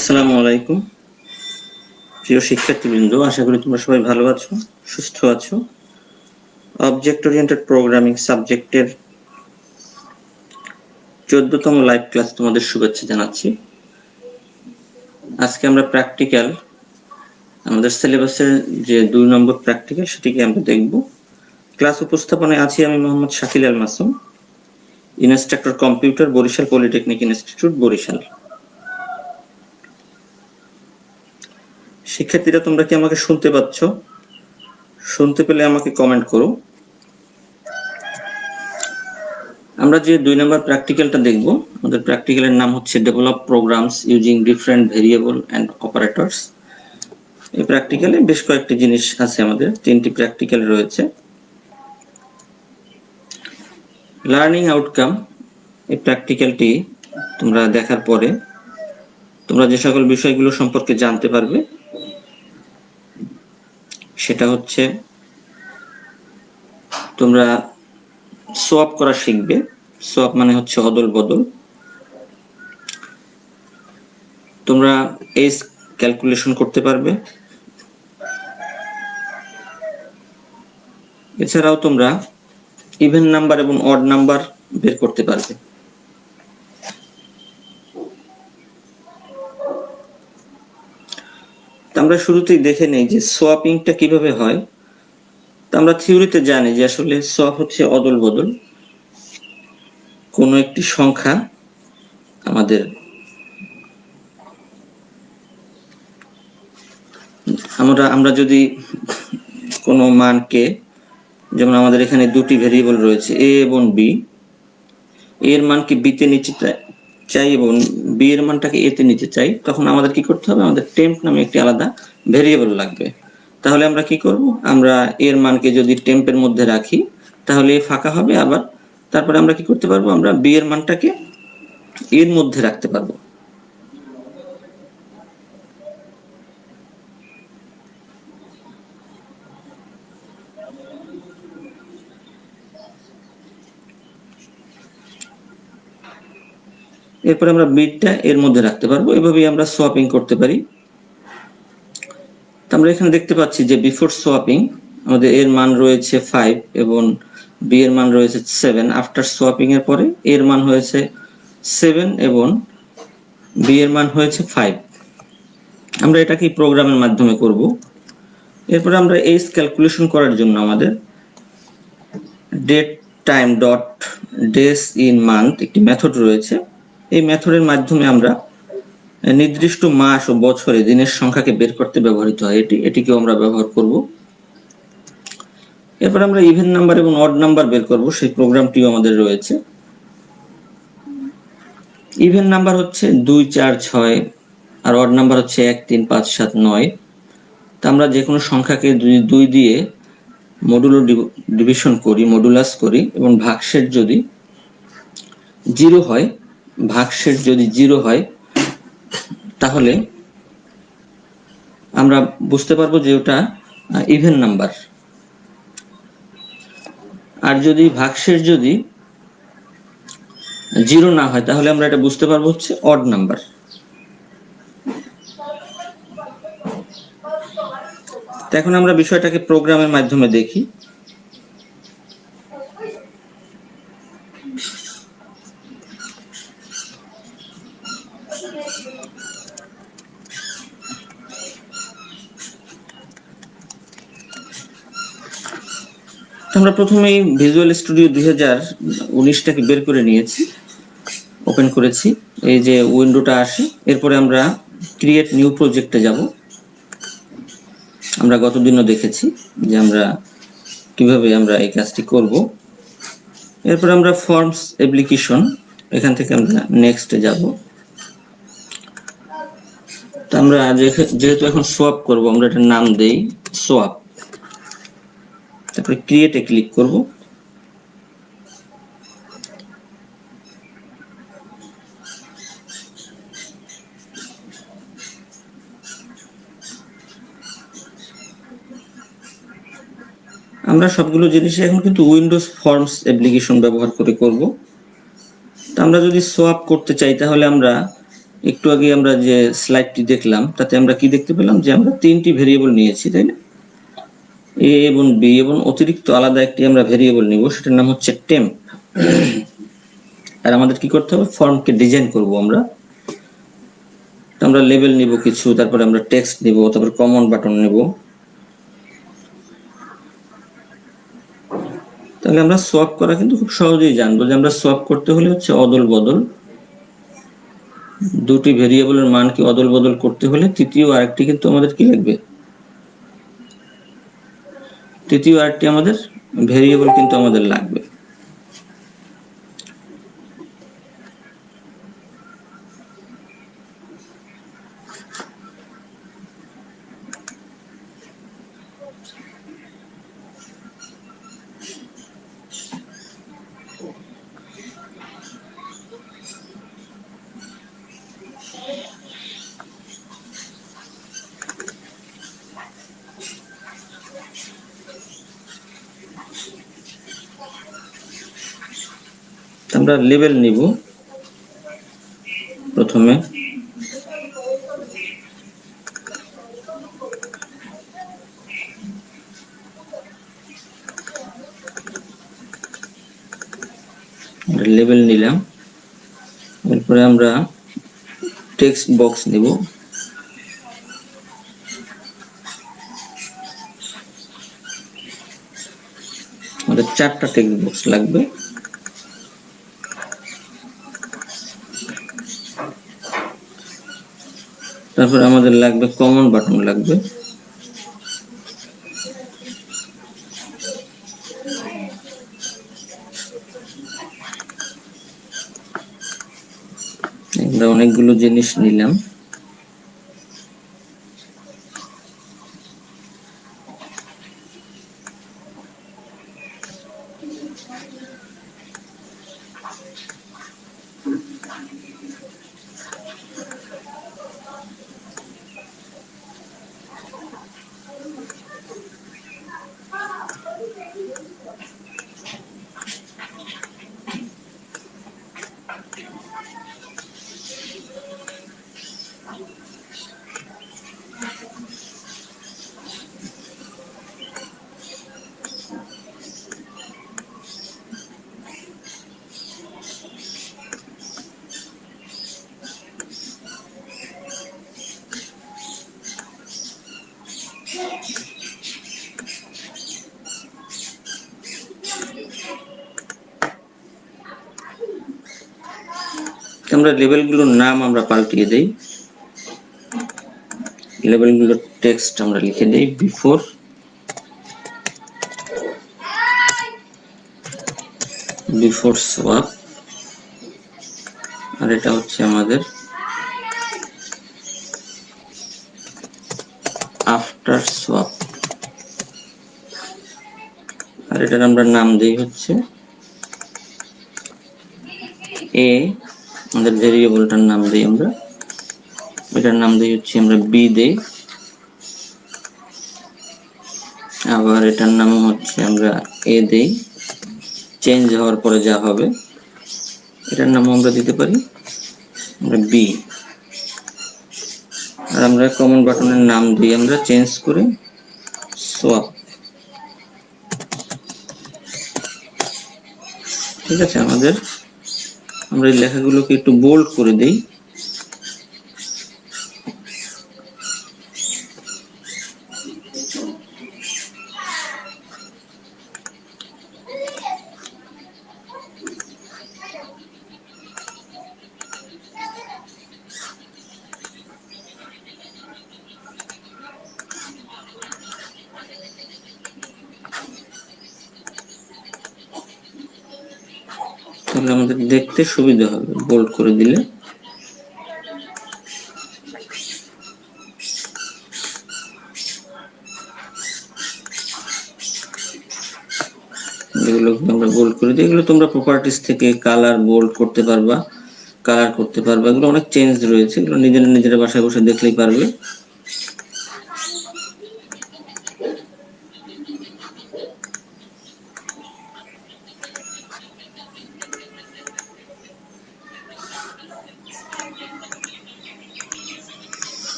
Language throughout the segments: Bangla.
আসসালামু আলাইকুম প্রিয় শিক্ষার্থীবৃন্দ, আশা করি তোমরা সবাই ভালো আছো, সুস্থ আছো। অবজেক্ট ওরিয়েন্টেড প্রোগ্রামিং সাবজেক্টের 14তম লাইভ ক্লাস তোমাদের শুভেচ্ছা জানাচ্ছি। আজকে আমরা প্র্যাকটিক্যাল, আমাদের সিলেবাসের যে 2 নম্বর প্র্যাকটিক্যাল, সেটিকে আমরা দেখব। ক্লাস উপস্থাপনায় আছি আমি Mohammad Shakil Al Masum, instructor computer, Barishal polytechnic institute, Barishal. শিক্ষার্থীরা, তোমরা কি আমাকে শুনতে পাচ্ছ? শুনতে পেলে আমাকে কমেন্ট করো। আমরা যে 2 নম্বর প্র্যাকটিক্যালটা দেখব, আমাদের প্র্যাকটিক্যালের নাম হচ্ছে develop programs using different variable and operators. এই প্র্যাকটিক্যালে বেশ কয়েকটি জিনিস আছে, আমাদের 3টি প্র্যাকটিক্যাল রয়েছে। লার্নিং আউটকাম, এই প্র্যাকটিক্যালটি তোমরা দেখার পরে তোমরা যে সকল বিষয়গুলো সম্পর্কে জানতে পারবে সেটা হচ্ছে তোমরা সোয়াপ করা শিখবে। সোয়াপ মানে হচ্ছে অদল বদল। তোমরা এজ ক্যালকুলেশন করতে পারবে। এছাড়াও তোমরা ইভেন নাম্বার এবং অড নাম্বার বের করতে পারবে। আমরা শুরুতেই দেখে নেই যে সোয়াপিংটা কিভাবে হয়। আমরা থিওরিতে জানি যে আসলে সোয়াপ হচ্ছে অদল বদল। কোনো একটি সংখ্যা আমরা যদি কোনো মানকে, যেমন আমাদের এখানে দুটি ভেরিয়েবল রয়েছে a এবং b, এর মানকে b তে নিতে চাই এবং b এর মানটাকে a তে নিতে চাই, তখন আমাদের কি করতে হবে? আমাদের টেম্প নামে একটি আলাদা ভেরিয়েবল লাগবে। তাহলে আমরা কি করব? আমরা এর মানকে যদি টেম্পের মধ্যে রাখি তাহলে a ফাঁকা হবে, আবার তারপরে আমরা কি করতে পারবো? আমরা b এর মানটাকে এর মধ্যে রাখতে পারবো। এরপরে আমরা বিটটা এর মধ্যে রাখতে পারবো। এভাবেই আমরা সোয়াপিং করতে পারি। আমরা এখানে দেখতে পাচ্ছি যে বিফোর সোয়াপিং আমাদের এর মান রয়েছে 5 এবং বি এর মান রয়েছে 7। আফটার সোয়াপিং এর পরে এর মান হয়েছে 7 এবং বি এর মান হয়েছে 5। আমরা এটাকে প্রোগ্রামের মাধ্যমে করব। এরপরে আমরা এজ ক্যালকুলেশন করার জন্য আমাদের date time dot days in month একটি মেথড রয়েছে। এই মেথডের মাধ্যমে আমরা নির্দিষ্ট মাস ও বছরে দিনের সংখ্যাকে বের করতে ব্যবহৃত হয়। এটিকেও আমরা ব্যবহার করব। এরপর আমরা ইভেন নাম্বার এবং অড নাম্বার বের করব, সেই প্রোগ্রামটিও আমাদের রয়েছে। ইভেন নাম্বার হচ্ছে 2, 4, 6 আর অড নাম্বার হচ্ছে 1, 3, 5, 7, 9। তা আমরা যে কোনো সংখ্যাকে 2 দিয়ে মডুলো ডিভিশন করি, মডুলাস করি, এবং ভাগশেষ যদি 0 হয়, তাহলে আমরা বুঝতে পারবো যে ওটা ইভেন নাম্বার। আর যদি ভাগশেষ যদি 0 না হয় তাহলে আমরা এটা বুঝতে পারবো হচ্ছে অড নাম্বার। এখন আমরা বিষয়টাকে প্রোগ্রামের মাধ্যমে দেখি। আমরা প্রথমেই ভিজুয়াল স্টুডিও 2019টাকে বের করে নিয়েছি, ওপেন করেছি। এই যে উইন্ডোটা আসে, এরপরে আমরা ক্রিয়েট নিউ প্রজেক্টে যাব। আমরা গতদিনও দেখেছি যে আমরা কিভাবে আমরা এই কাজটি করব। এরপর আমরা ফর্মস অ্যাপ্লিকেশন, এখান থেকে আমরা নেক্সটে যাব। তো আমরা যেহেতু এখন সোয়াপ করব, আমরা এটার নাম দেই সোয়াপ। তারপরে ক্রিয়েটে ক্লিক করব। আমরা সবগুলো জিনিস এখন কিন্তু উইন্ডোজ ফর্মস অ্যাপ্লিকেশন ব্যবহার করে করব। তো আমরা যদি সোয়াপ করতে চাই তাহলে আমরা একটু আগে আমরা যে স্লাইডটি দেখলাম তাতে আমরা কি দেখতে পেলাম যে আমরা তিনটি ভেরিয়েবল নিয়েছি, তাই না? এ এবং বি এবং অতিরিক্ত আলাদা একটি আমরা ভেরিয়েবল নিব, সেটার নাম হচ্ছে টেম্প। আর আমাদের কি করতে হবে, ফর্মকে ডিজাইন করব আমরা লেবেল নিব কিছু, তারপরে আমরা টেক্সট নিব, তারপর কমন বাটন নেব। তাহলে আমরা সোয়াপ করা কিন্তু খুব সহজেই জানবো যে আমরা সোয়াপ করতে হলে হচ্ছে অদল বদল, দুটি ভেরিয়েবলের মানকে অদল বদল করতে হলে তৃতীয় আরেকটি কিন্তু আমাদের কি লাগবে, তৃতীয় আরেকটি আমাদের ভেরিয়েবল কিন্তু আমাদের লাগবে। আমরা লেবেল নিব প্রথমে, লেবেল নিলাম, এরপরে আমরা টেক্সট বক্স নিব, আমাদের 4টা টেক্সট বক্স লাগবে। তারপর আমাদের লাগবে কমন বাটন লাগবে, আমরা অনেকগুলো জিনিস নিলাম। আমরা লেবেলগুলোর নাম আমরা পাল্টিয়ে দেই, লেবেলগুলোর টেক্সট আমরা লিখে দেই বিফোর সোয়াপ, আর এটা হচ্ছে আমাদের আফটার সোয়াপ, আর এটার আমরা নাম দেই হচ্ছে এ, আমাদের ভেরিয়েবলটার নাম দেই আমরা, এটার নাম দেই হচ্ছে আমরা বি দেই, আবার এটার নাম হচ্ছে আমরা এ দেই, চেঞ্জ হওয়ার পরে যা হবে এটার নাম আমরা দিতে পারি আমরা বি, আর আমরা কমন বাটনের নাম দিই আমরা চেঞ্জ করে সোয়াপ। ঠিক আছে, আমরা এই লেখাগুলোকে একটু বোল্ড করে দেই, তাহলে আমাদের দেখতে সুবিধা হবে বোল্ড করে দিলে। এগুলো আমরা বোল্ড করে দিই, এগুলো তোমরা প্রপার্টিস থেকে কালার বোল্ড করতে পারবা, কালার করতে পারবা, এগুলো অনেক চেঞ্জ রয়েছে, এগুলো নিজেরা বাসায় বসে দেখলেই পারবে।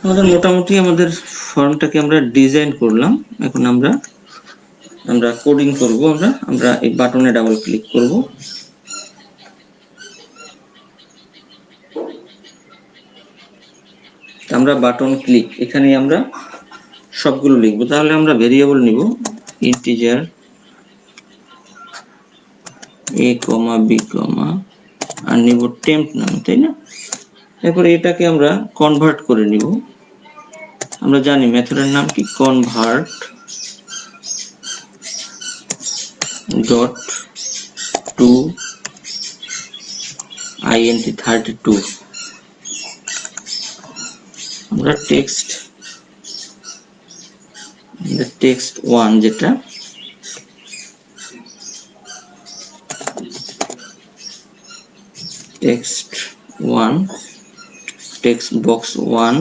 আমাদের মোটামুটি আমাদের ফর্মটাকে আমরা ডিজাইন করলাম। এখন আমরা কোডিং করব। আমরা এই বাটনে ডাবল ক্লিক করব। আমরা বাটন ক্লিক, এখানে আমরা সবগুলো লিখব। তাহলে আমরা ভেরিয়েবল নিব ইন্টিজার a, b, আর নিব টেম্প নাম, তাই না? এরপর এটাকে আমরা কনভার্ট করে নিব। আমরা জানি মেথডের নাম কি, কনভার্ট ডট টু int 32। আমরা টেক্সট 1 যেটা text 1 text box 1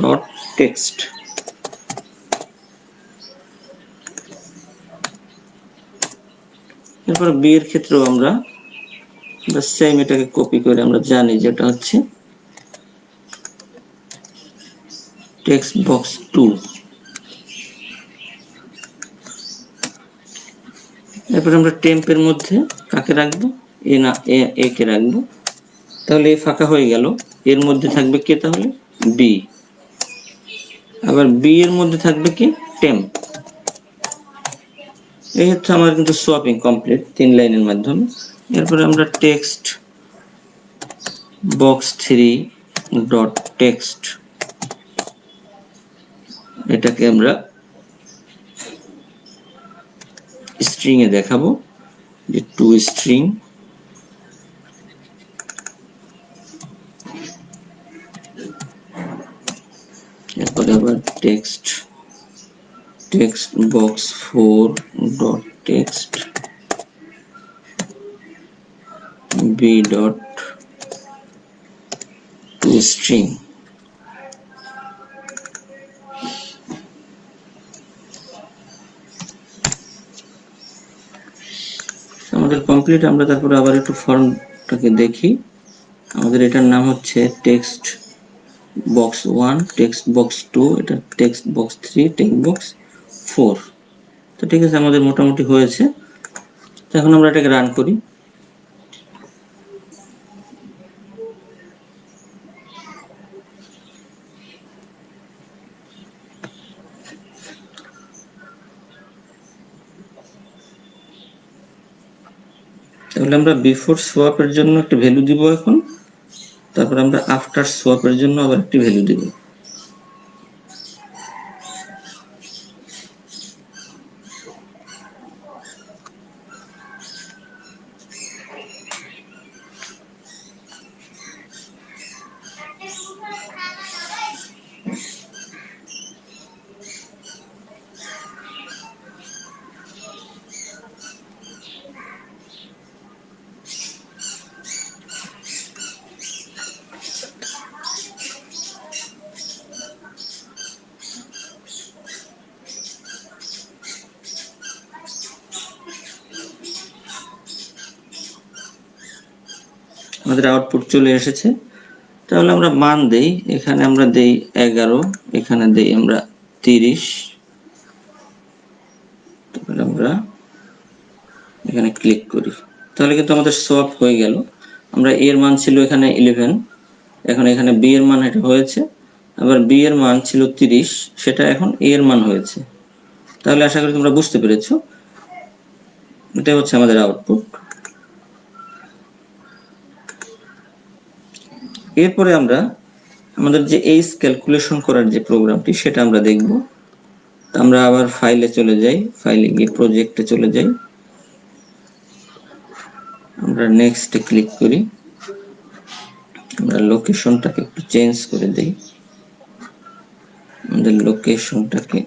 dot text. এরপর বি এর ক্ষেত্রেও আমরা সেম এটাকে কপি করে আমরা জানি যেটা হচ্ছে টেক্সট বক্স 2। এরপর আমরা টেম্পের মধ্যে কাকে রাখবো, এ না এ কে রাখবো। তাহলে এ ফাঁকা হয়ে গেল, এর মধ্যে থাকবে কে, তাহলে বি। আবার বি এর মধ্যে থাকবে কি, টেম্প। এই হচ্ছে আমার কিন্তু সোয়াপিং কমপ্লিট 3 লাইনের মাধ্যমে। এরপরে আমরা টেক্সট বক্স 3 ডট টেক্সট, এটাকে আমরা স্ট্রিং এ দেখাবো যে টু স্ট্রিং। এরপরে আবার text box 4 dot text B dot to string. আমাদের কমপ্লিট। আমরা তারপরে আবার একটু ফর্মটাকে দেখি। আমাদের এটার নাম হচ্ছে টেক্সট বক্স 1 টেক্সট বক্স 2, এটা টেক্সট বক্স 3 টেক্সট বক্স 4। তো ঠিক আছে, আমাদের মোটামুটি হয়েছে। তো এখন আমরা এটাকে রান করি। তাহলে আমরা বিফোর সোয়াপের জন্য একটা ভ্যালু দিব এখন, তারপর আমরা আফটার সোয়াপের জন্য আবার একটি ভ্যালু দিব। আমাদের আউটপুট চলে এসেছে। তাহলে আমরা মান দেই, এখানে আমরা দেই 11, এখানে দেই আমরা 30। তাহলে আমরা এখানে ক্লিক করি, তাহলে কিন্তু আমাদের সোয়াপ হয়ে গেল। আমরা এর মান ছিল এখানে 11, এখন এখানে বি এর মান এটা হয়েছে। আবার বি এর মান ছিল 30, সেটা এখন এ এর মান হয়েছে। তাহলে আশা করি তোমরা বুঝতে পেরেছো। এটাই হচ্ছে আমাদের আউটপুট। এরপরে আমরা আমাদের যে এইজ ক্যালকুলেশন করার যে প্রোগ্রামটি, সেটা আমরা দেখব। আমরা আবার ফাইলে চলে যাই, ফাইলে গিয়ে প্রজেক্টে চলে যাই, আমরা নেক্সটে ক্লিক করি। আমরা লোকেশনটাকে একটু চেঞ্জ করে দেই, আমাদের লোকেশনটাকে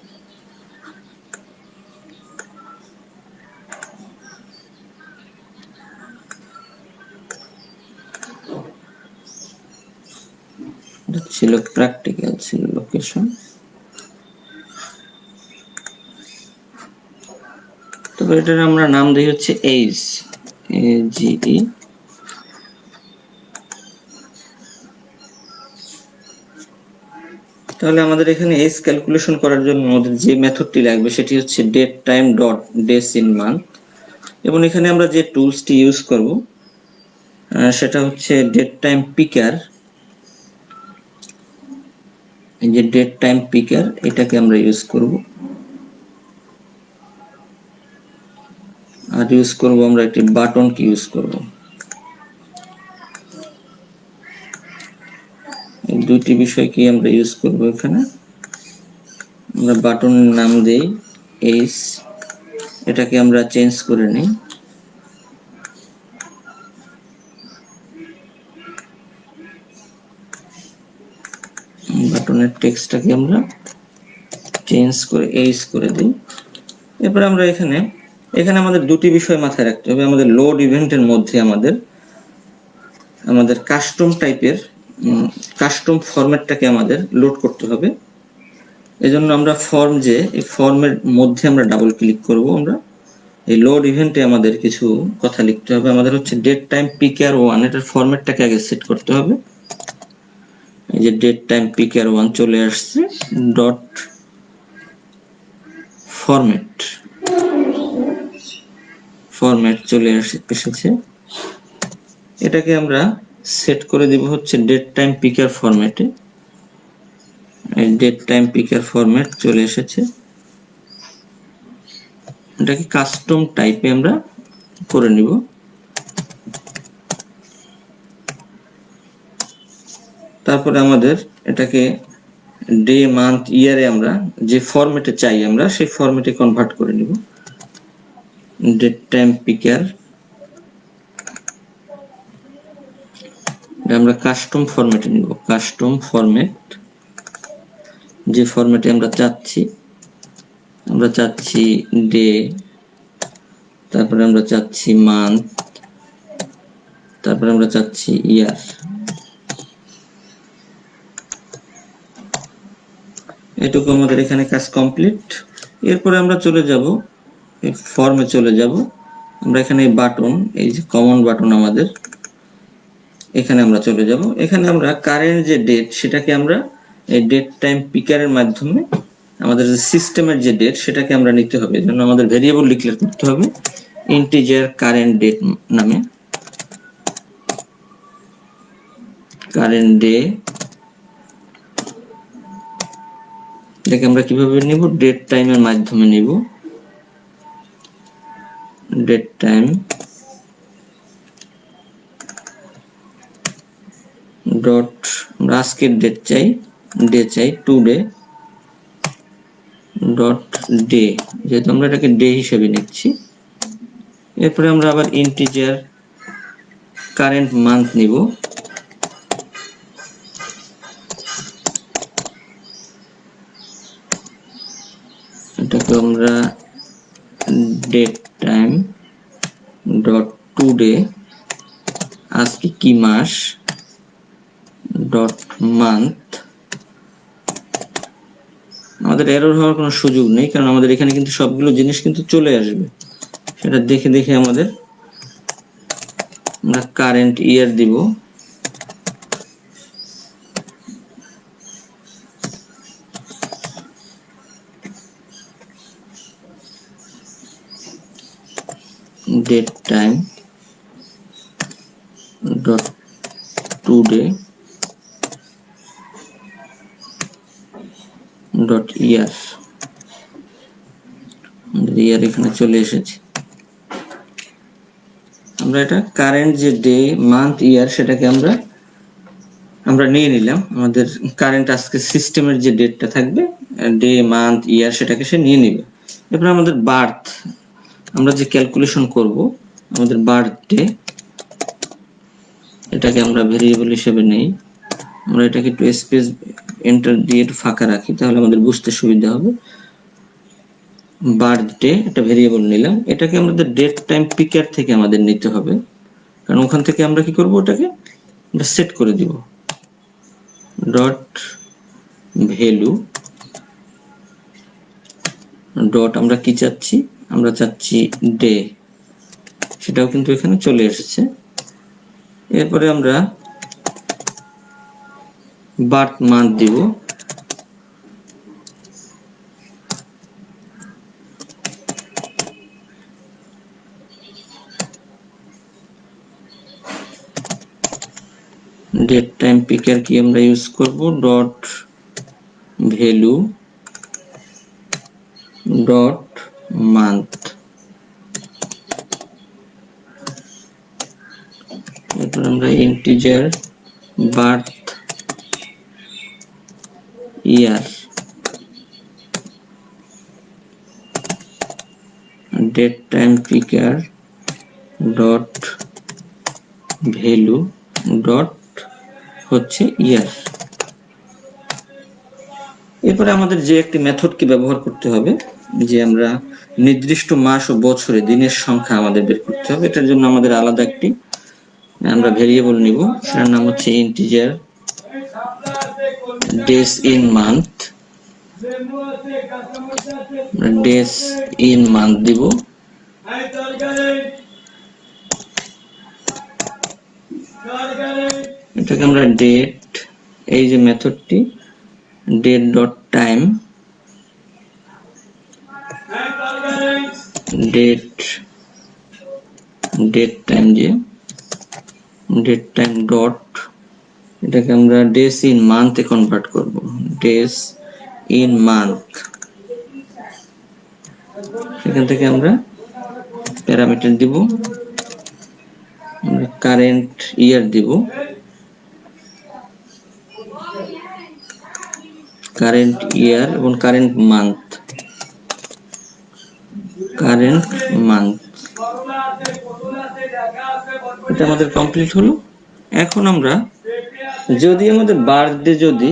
ছিল প্র্যাকটিক্যাল, ছিল লোকেশন। তবে এটার আমরা নাম দিই হচ্ছে এইজ, AGE। তাহলে আমাদের এখানে এজ ক্যালকুলেশন করার জন্য আমাদের যে মেথডটি লাগবে সেটি হচ্ছে date time dot days in month, এবং এখানে আমরা যে টুলসটি ইউজ করব সেটা হচ্ছে ডেট টাইম পিকার। এই যে ডেট টাইম পিকার, এটাকে আমরা ইউজ করব। আর ইউজ করব আমরা একটি বাটন কি ইউজ করব। এই দুটি বিষয় কি আমরা ইউজ করব। এখানে আমরা বাটনের নাম দেই এইচ, এটাকে আমরা চেঞ্জ করে নিই। বাটনের টেক্সটটাকে আমরা চেঞ্জ করে এইচ করে দিই। এরপর আমরা এখানে আমাদের দুটি বিষয় মাথায় রাখতে হবে। আমাদের লোড ইভেন্টের মধ্যে আমাদের কাস্টম টাইপের কাস্টম ফরম্যাটটাকে আমাদের লোড করতে হবে। এজন্য আমরা ফর্ম, যে এই ফর্মের মধ্যে আমরা ডাবল ক্লিক করব। আমরা এই লোড ইভেন্টে আমাদের কিছু কথা লিখতে হবে। আমাদের হচ্ছে ডেট টাইম পিকার 1, এটার ফরম্যাটটাকে আগে সেট করতে হবে। এই যে ডেট টাইম পিকার 1 চলে আসছে, ডট ফরম্যাট চলে এসেছে। এটাকে আমরা সেট করে দিব হচ্ছে ডেট টাইম পিকার ফরম্যাটে। এই ডেট টাইম পিকার ফরম্যাট চলে এসেছে। এটাকে কাস্টম টাইপে আমরা করে নিব। তারপরে আমাদের এটাকে ডে মান্থ ইয়ারে আমরা যে ফরম্যাটে চাই আমরা সেই ফরম্যাটে কনভার্ট করে নিব। ডেট টাইম পিকার আমরা কাস্টম ফরম্যাটে নিব। কাস্টম ফরম্যাট, যে ফরম্যাটে আমরা চাচ্ছি ডে, তারপরে আমরা চাচ্ছি মান্থ, তারপরে আমরা চাচ্ছি ইয়ার। এটুকু আমাদের এখানে কাজ কমপ্লিট। এরপরে আমরা চলে যাব এই ফর্মে চলে যাব। আমরা এখানে বাটন, এই যে কমন বাটন আমাদের, এখানে আমরা চলে যাব। এখানে আমরা কারেন্ট যে ডেট সেটাকে আমরা এই ডেট টাইম পিকারের মাধ্যমে আমাদের যে সিস্টেমের যে ডেট সেটাকে আমরা নিতে হবে। এজন্য আমাদের ভেরিয়েবল ডিক্লেয়ার করতে হবে ইন্টিজার কারেন্ট ডেট নামে। কারেন্ট ডে, এটাকে আমরা কিভাবে নিব, ডেট টাইমের মাধ্যমে নিব। ডেট টাইম ডট, আমরা আজকের ডেট চাই, টুডে ডট ডে, যেহেতু আমরা এটাকে ডে হিসেবে নিচ্ছি। এরপরে আমরা আবার ইন্টিজার কারেন্ট মান্থ নিব। এটাকে আমরা ডেট টাইম ডট টুডে, আজকে কি মাস, ডট মান্থ। আমাদের এরর হওয়ার কোনো সুযোগ নেই, কারণ আমাদের এখানে কিন্তু সবগুলো জিনিস কিন্তু চলে আসবে। সেটা দেখে দেখে আমরা কারেন্ট ইয়ার দিব। Date time dot today dot year, year এখানে চলে এসেছে। আমরা এটা কারেন্ট যে ডে মান্থ ইয়ার সেটাকে আমরা নিয়ে নিলাম। আমাদের কারেন্ট আজকে সিস্টেমের যে ডেটটা থাকবে, ডে মান্থ ইয়ার, সেটাকে সে নিয়ে নেবে। এরপর আমাদের বার্থ, আমরা যে ক্যালকুলেশন করব আমাদের বার্থডে, এটাকে আমরা ভেরিয়েবল হিসেবে নেই। আমরা এটাকে একটু স্পেস এন্টার দিয়ে একটু ফাঁকা রাখি, তাহলে আমাদের বুঝতে সুবিধা হবে। বার্থডে একটা ভেরিয়েবল নিলাম, এটাকে আমাদের ডেট টাইম পিকার থেকে আমাদের নিতে হবে, কারণ ওখান থেকে আমরা কি করব, ওটাকে আমরা সেট করে দিব। ডট ভ্যালু ডট, আমরা কি চাচ্ছি, আমরা চাচ্ছি ডে, সেটাও কিন্তু এখানে চলে এসেছে। এরপরে আমরা বার্থ মান্থ দিব, ডেট টাইম পিকার কি আমরা ইউজ করব ডট ভ্যালু ডট মান্থ। এরপর আমরা integer birth year date time picker dot value dot হচ্ছে ইয়ার। এরপরে আমাদের যে একটি মেথডকে ব্যবহার করতে হবে, যে আমরা নির্দিষ্ট মাস ও বছরে দিনের সংখ্যা আমাদের বের করতে হবে। এটার জন্য আমাদের আলাদা একটি আমরা ভেরিয়েবল নিব, সেটার নাম হচ্ছে integer days in month. Days in month দিব। এটাকে আমরা ডেট, এই যে মেথডটি date dot time date time যে ডেট টাইম ডট, এটাকে আমরা ডেজ ইন মান্থে কনভার্ট করব। ডেজ ইন মান্থ, এখান থেকে আমরা প্যারামিটার দিব, আমরা কারেন্ট ইয়ার দিব, কারেন্ট ইয়ার এবং কারেন্ট মান্থ। এটা আমাদের কমপ্লিট হলো। এখন আমরা যদি আমাদের বার্থডে যদি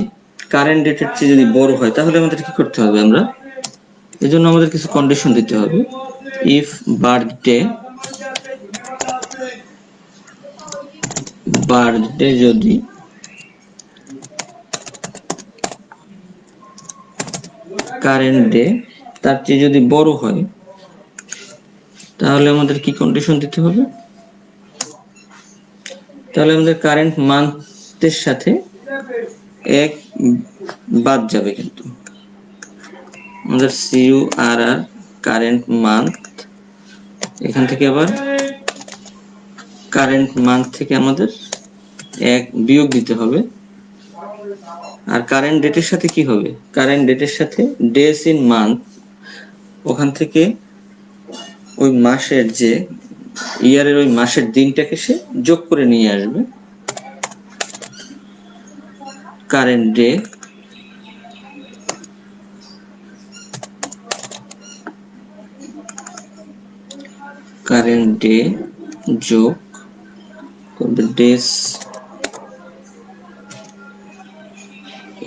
কারেন্ট ডেটের চেয়ে যদি বড় হয়, তাহলে আমাদের কি করতে হবে? আমরা এই জন্য আমাদের কিছু কন্ডিশন দিতে হবে। ইফ বার্থডে যদি কারেন্ট ডে তার চেয়ে যদি বড় হয়, তাহলে আমাদের কি কন্ডিশন দিতে হবে? তাহলে আমাদের কারেন্ট মান্থের সাথে এক বাদ যাবে, কিন্তু আমাদের CURR কারেন্ট মান্থ, এখান থেকে আবার কারেন্ট মান্থ থেকে আমাদের এক বিয়োগ দিতে হবে। আর কারেন্ট ডেটের সাথে কি হবে? কারেন্ট ডেটের সাথে ডেজ ইন মান্থ, ওখান থেকে ওই মাসের যে ইয়ারের ওই মাসের দিনটাকে সে যোগ করে নিয়ে আসবে। কারেন্ট ডে যোগ করবে ডেজ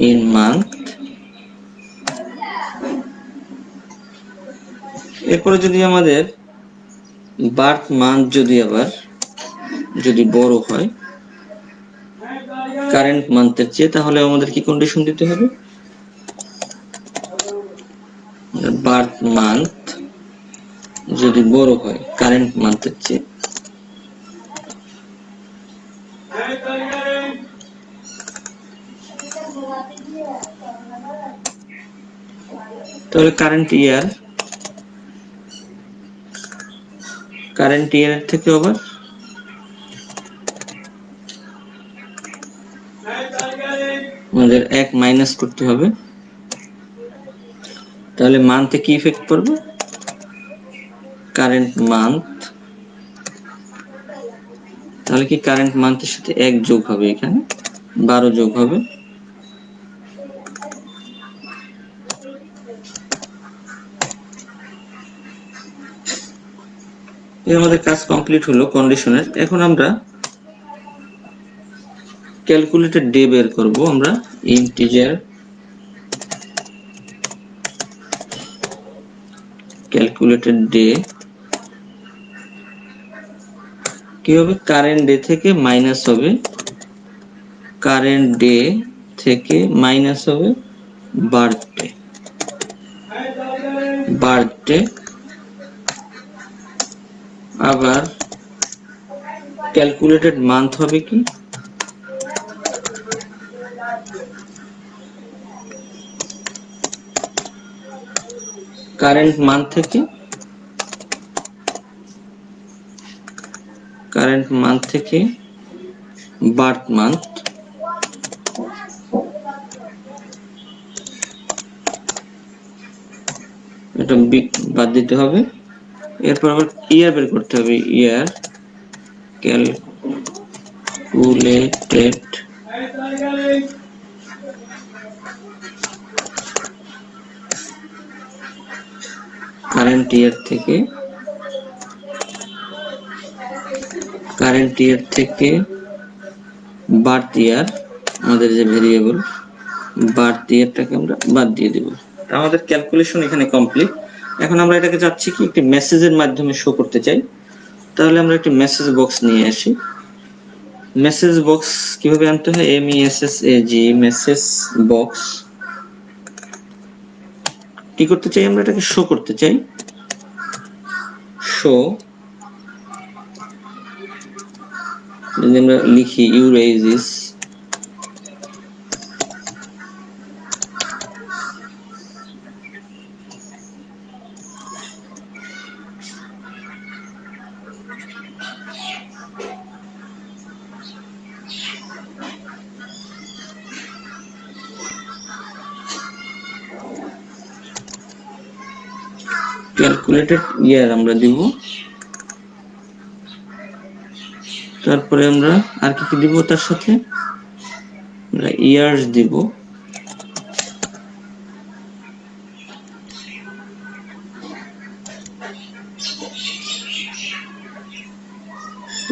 ইন মান্থ। এরপরে যদি আমাদের বার্থ মান্থ যদি বড় হয় কারেন্ট মান্থের চেয়ে, তাহলে আমাদের কি কন্ডিশন দিতে হবে? বার্থ মান্থ যদি বড় হয় কারেন্ট মান্থের চেয়ে, তাহলে কারেন্ট ইয়ারের থেকে আবার আমাদের এক মাইনাস করতে হবে। তাহলে মান্থে কি ইফেক্ট পড়বে? কারেন্ট মান্থ, তাহলে কি কারেন্ট মান্থের সাথে এক যোগ হবে, এখানে 12 যোগ হবে। আমাদের কাজ কমপ্লিট হলো কন্ডিশনের। এখন আমরা ক্যালকুলেটেড ডে বের করব। আমরা ইন্টিজার ক্যালকুলেটেড ডে কি হবে? কারেন্ট ডে থেকে মাইনাস হবে, কারেন্ট ডে থেকে মাইনাস হবে বার্থডে, আবার ক্যালকুলেটেড মান্থ হবে কি? কারেন্ট মান্থ থেকে বার্থ মান্থ, এটা বাদ দিতে হবে। এরপর আবার ইয়ার বের করতে হবে, ইয়ার ক্যালকুলেটেড কারেন্ট ইয়ার থেকে বার্থ ইয়ার, আমাদের যে ভেরিয়েবল বার্থ ইয়ারটাকে আমরা বাদ দিয়ে দেব। আমাদের ক্যালকুলেশন এখানে কমপ্লিট। এখন আমরা এটাকে চাচ্ছি কি একটি মেসেজের মাধ্যমে শো করতে চাই। তাহলে আমরা একটি মেসেজ বক্স নিয়ে আসি। মেসেজ বক্স কিভাবে আনতে হয়, MESSAG মেসেজ বক্স। কি করতে চাই আমরা, এটাকে শো করতে চাই। শো, যদি আমরা লিখি ইউরেজিস ক্যালকুলেটেড ইয়ার আমরা দিব। তারপরে আমরা আর কি দিব, তার সাথে আমরা ইয়ার্স দিব।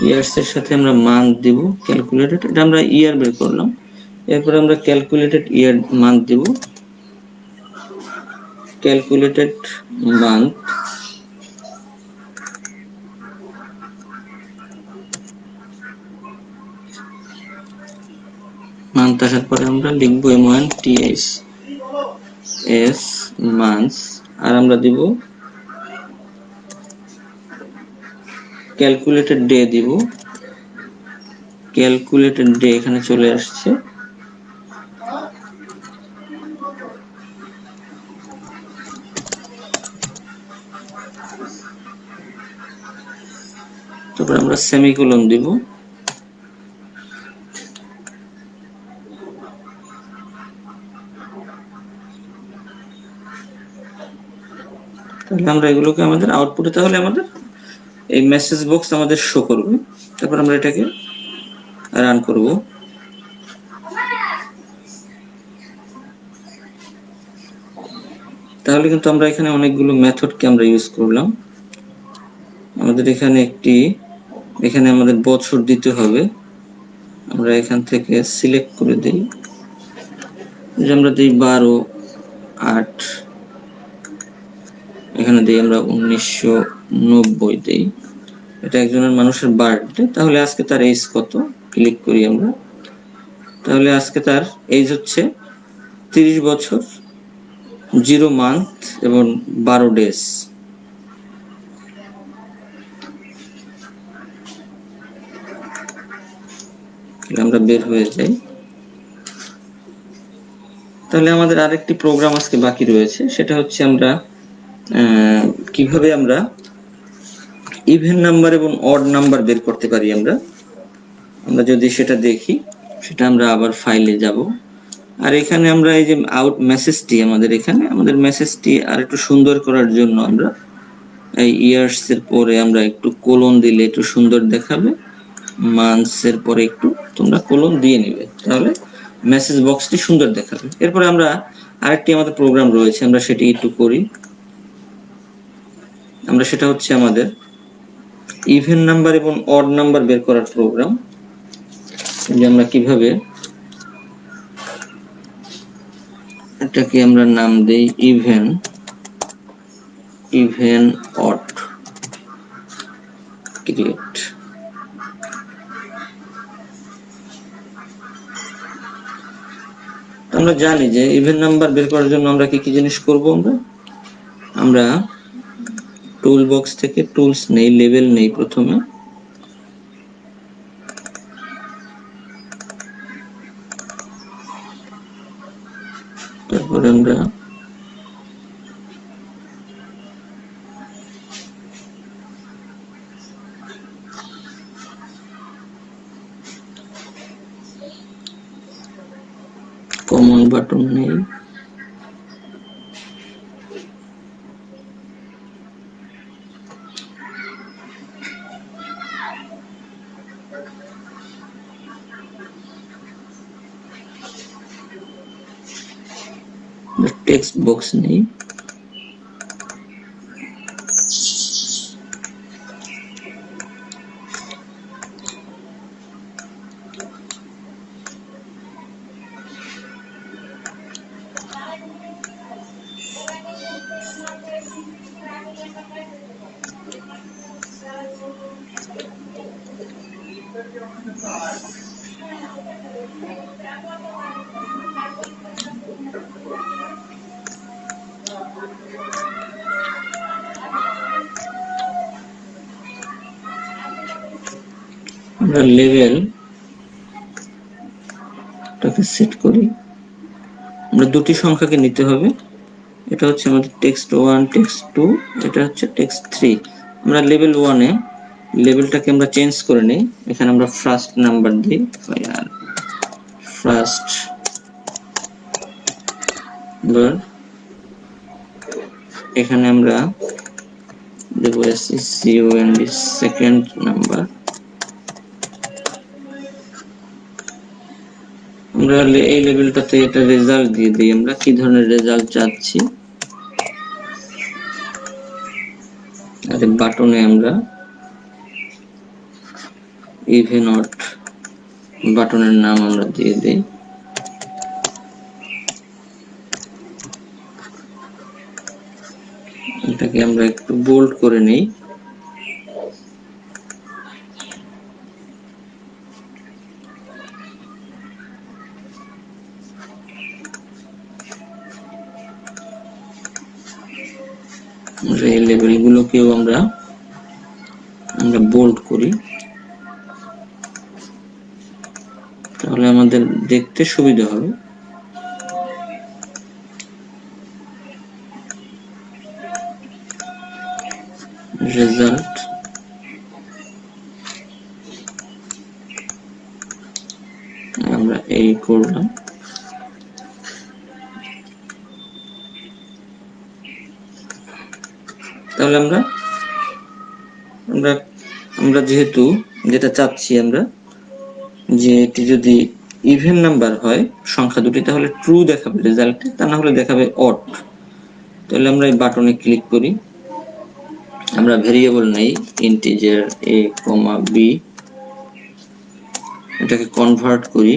ইয়ার্স এর সাথে আমরা মান্থ দিব ক্যালকুলেটেড, এটা আমরা ইয়ার বের করলাম। এরপর আমরা ক্যালকুলেটেড ইয়ার মান্থ দিব, ক্যালকুলেটেড মান্থ। মান্থ আসার পরে আমরা লিখবো MONTHS মান্থস। আর আমরা দিব ক্যালকুলেটেড ডে দিব, ক্যালকুলেটেড ডে এখানে চলে আসছে। তারপর আমরা সেমিকোলন দিব। তাহলে আমরা এগুলোকে আমাদের আউটপুটে, তাহলে আমাদের এই মেসেজ বক্স আমাদের শো করবে। তারপর আমরা এটাকে রান করব। তাহলে কিন্তু আমরা এখানে অনেকগুলো মেথডকে আমরা ইউজ করলাম। আমাদের এখানে আমাদের বছর দিতে হবে। আমরা এখান থেকে সিলেক্ট করে দেই, যে আমরা দিই 12/8, এখানে দিই আমরা 1990 দিই। এটা একজনের মানুষের বার্থডে। তাহলে আজকে তার এজ কত, ক্লিক করি আমরা। তাহলে আজকে তার এজ হচ্ছে 30 বছর, 0 মান্থ এবং 12 ডেজ। আমরা বের হয়ে যাই। তাহলে আমাদের আরেকটি প্রোগ্রাম আজকে বাকি রয়েছে, সেটা হচ্ছে আমরা কিভাবে আমরা ইভেন নাম্বার এবং অড নাম্বার বের করতে পারি। আমরা যদি সেটা দেখি, সেটা আমরা আবার ফাইলে যাব। আর এখানে আমরা এই যে আউট মেসেজটি, আমাদের মেসেজটি আর একটু সুন্দর করার জন্য আমরা এই ইয়ার্স এর পরে আমরা একটু কোলন দিলে একটু সুন্দর দেখাবে। মান্থস এর পরে একটু তোমরা কোলন দিয়ে নিবে, তাহলে মেসেজ বক্সটি সুন্দর দেখাবে। এরপরে আমরা আরেকটি আমাদের প্রোগ্রাম রয়েছে, আমরা সেটি একটু করি। সেটা হচ্ছে আমাদের ইভেন নাম্বার এবং অড নাম্বার বের করার প্রোগ্রাম। যে আমরা কিভাবে এটাকে আমরা নাম দেই ইভেন অড ক্রিয়েট। আমরা জানি যে ইভেন নাম্বার বের করার জন্য আমরা কি কি জিনিস করব। আমরা টুল বক্স থেকে টুলস নেই, লেভেল নেই প্রথমে। তারপরে আমরা কমন বাটন নেই, টেক্সট বক্স নেই, আমরা লেভেলটাকে সেট করি। আমরা দুটি সংখ্যাকে নিতে হবে, এটা হচ্ছে আমাদের টেক্সট 1 টেক্সট 2, এটা হচ্ছে টেক্সট 3। আমরা লেভেল 1 এ লেভেলটাকে আমরা চেঞ্জ করে নেই, এখানে আমরা ফার্স্ট নাম্বার দিই, ফার্স্ট নাম্বার, এখানে আমরা দেব SECOND সেকেন্ড নাম্বার। আমরা এই লেভেলটাতে এটা রেজাল্ট দিয়ে দিই, আমরা কি ধরনের রেজাল্ট চাচ্ছি। আর বাটনে আমরা ইভেন অড বাটনের নাম আমরা দিয়ে দিই। এটাকে আমরা একটু বোল্ড করে নেই। এই লেভেলগুলোকেও আমরা বোল্ড করি, তাহলে আমাদের দেখতে সুবিধা হবে। রেজাল্ট আমরা এই করলাম। তাহলে আমরা যেহেতু যেটা চাচ্ছি আমরা যে এটি যদি ইভেন নাম্বার হয় সংখ্যা দুটি, তাহলে ট্রু দেখাবে রেজাল্টে, তা না হলে দেখাবে অড। তাহলে আমরা এই বাটনে ক্লিক করি, আমরা ভেরিয়েবল নেই ইন্টিজার a, b, এটাকে কনভার্ট করি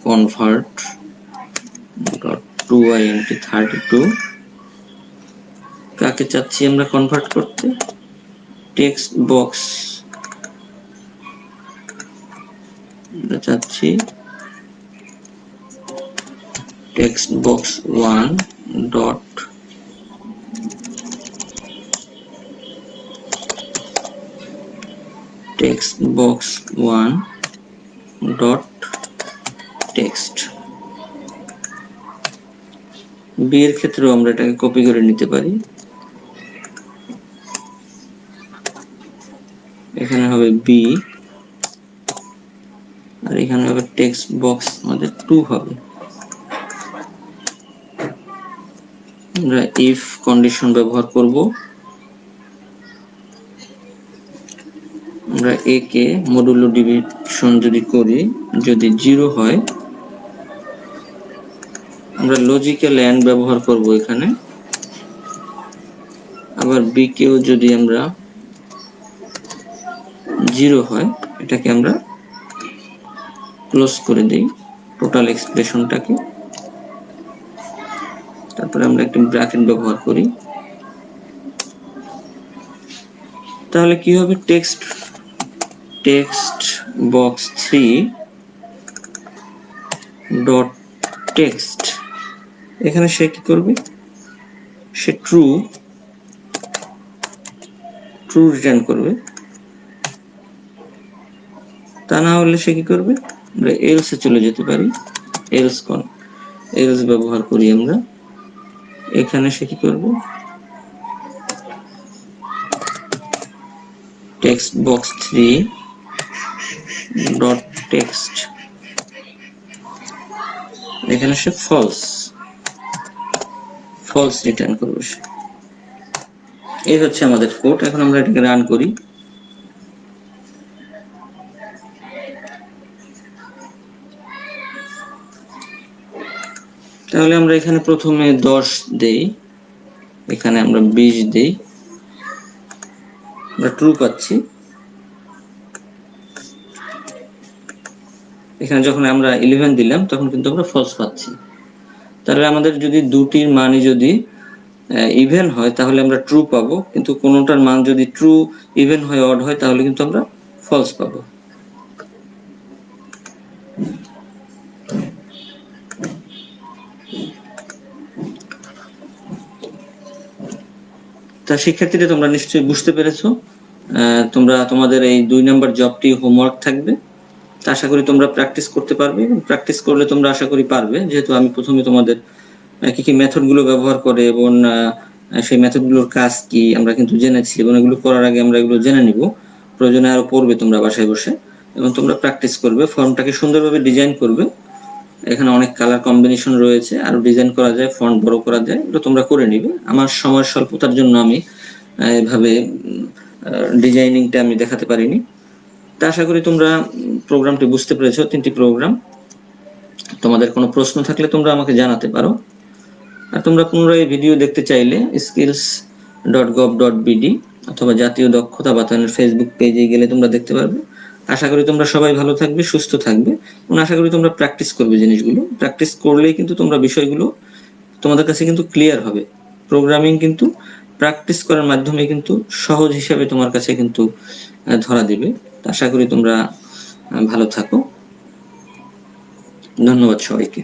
convert .2i into 32। কাকে চাচ্ছি আমরা কনভার্ট করতে? টেক্সট বক্স আমরা চাচ্ছি text box 1 dot text box 1 dot text. B এর ক্ষেত্রেও আমরা এটাকে কপি করে নিতে পারি, এখানে হবে বি আর এখানে হবে টেক্সট বক্স আমাদের 2 হবে। আমরা ইফ কন্ডিশন ব্যবহার করব, আমরা a কে মডুলো ডিভিশন যদি করি, যদি 0 হয় আমরা লজিক্যাল এন্ড ব্যবহার করব এখানে। আবার b কেও যদি আমরা 0 হয় এটাকে আমরা ক্লোজ করে দেই টোটাল এক্সপ্রেশনটাকে। তারপরে আমরা একটা ব্র্যাকেট ব্যবহার করি, তাহলে কি হবে টেক্সট বক্স 3 ডট টেক্সট। এখানে সে কি করবে, সে ট্রু রিটার্ন করবে, তা না হলে সে কি করবে, আমরা এলসে চলে যেতে পারি, এলস ব্যবহার করি আমরা। এখানে সে কি করবে, টেক্সট বক্স 3 ডট টেক্সট, এখানে সে ফলস রিটার্ন করবে। এই হচ্ছে আমাদের কোড। এখন আমরা এটাকে রান করি। তাহলে আমরা এখানে প্রথমে 10 দেই, এখানে আমরা 20 দেই, আমরা ট্রু পাচ্ছি। এখানে যখন আমরা 11 দিলাম তখন কিন্তু আমরা ফলস পাচ্ছি। তাহলে আমাদের যদি দুটির মানই যদি ইভেন হয় তাহলে আমরা ট্রু পাবো, কিন্তু কোনোটার মান যদি ট্রু, ইভেন হয়, অড হয় তাহলে কিন্তু আমরা ফলস পাবো। তা শিক্ষার্থীরা তোমরা নিশ্চয়ই বুঝতে পেরেছো। তোমরা তোমাদের এই 2 নাম্বার জবটি হোমওয়ার্ক থাকবে। আশা করি তোমরা প্র্যাকটিস করতে পারবে, এবং প্র্যাকটিস করলে তোমরা আশা করি পারবে, যেহেতু আমি প্রথমে তোমাদের কি কি মেথডগুলো ব্যবহার করে এবং সেই মেথডগুলোর কাজ কি আমরা কিন্তু জেনেছি, এবং এগুলো করার আগে আমরা এগুলো জেনে নিব। প্রয়োজনে আরো পড়বে তোমরা বাসায় বসে, এবং তোমরা প্র্যাকটিস করবে, ফর্মটাকে সুন্দরভাবে ডিজাইন করবে। এখানে অনেক কালার কম্বিনেশন রয়েছে, আরো ডিজাইন করা যায়, ফন্ট বড় করা যায়, এগুলো তোমরা করে নিবে। আমার সময় স্বল্পতার জন্য আমি এভাবে ডিজাইনিংটা আমি দেখাতে পারিনি। তা আশা করি তোমরা প্রোগ্রামটি বুঝতে পেরেছো, 3টি প্রোগ্রাম। তোমাদের কোনো প্রশ্ন থাকলে তোমরা আমাকে জানাতে পারো। আর তোমরা পুনরায় ভিডিও দেখতে চাইলে skills.gov.bd অথবা জাতীয় দক্ষতা বাতায়নের ফেসবুক পেজে গেলে তোমরা দেখতে পারবে। আশা করি তোমরা সবাই ভালো থাকবে, সুস্থ থাকবে, এবং আশা করি তোমরা প্র্যাকটিস করবে জিনিসগুলো। প্র্যাকটিস করলেই কিন্তু তোমরা বিষয়গুলো তোমাদের কাছে কিন্তু ক্লিয়ার হবে। প্রোগ্রামিং কিন্তু প্র্যাকটিস করার মাধ্যমে কিন্তু সহজ হিসাবে তোমার কাছে কিন্তু ধরা দিবে। আশা করি তোমরা ভালো থাকো। ধন্যবাদ সবাইকে।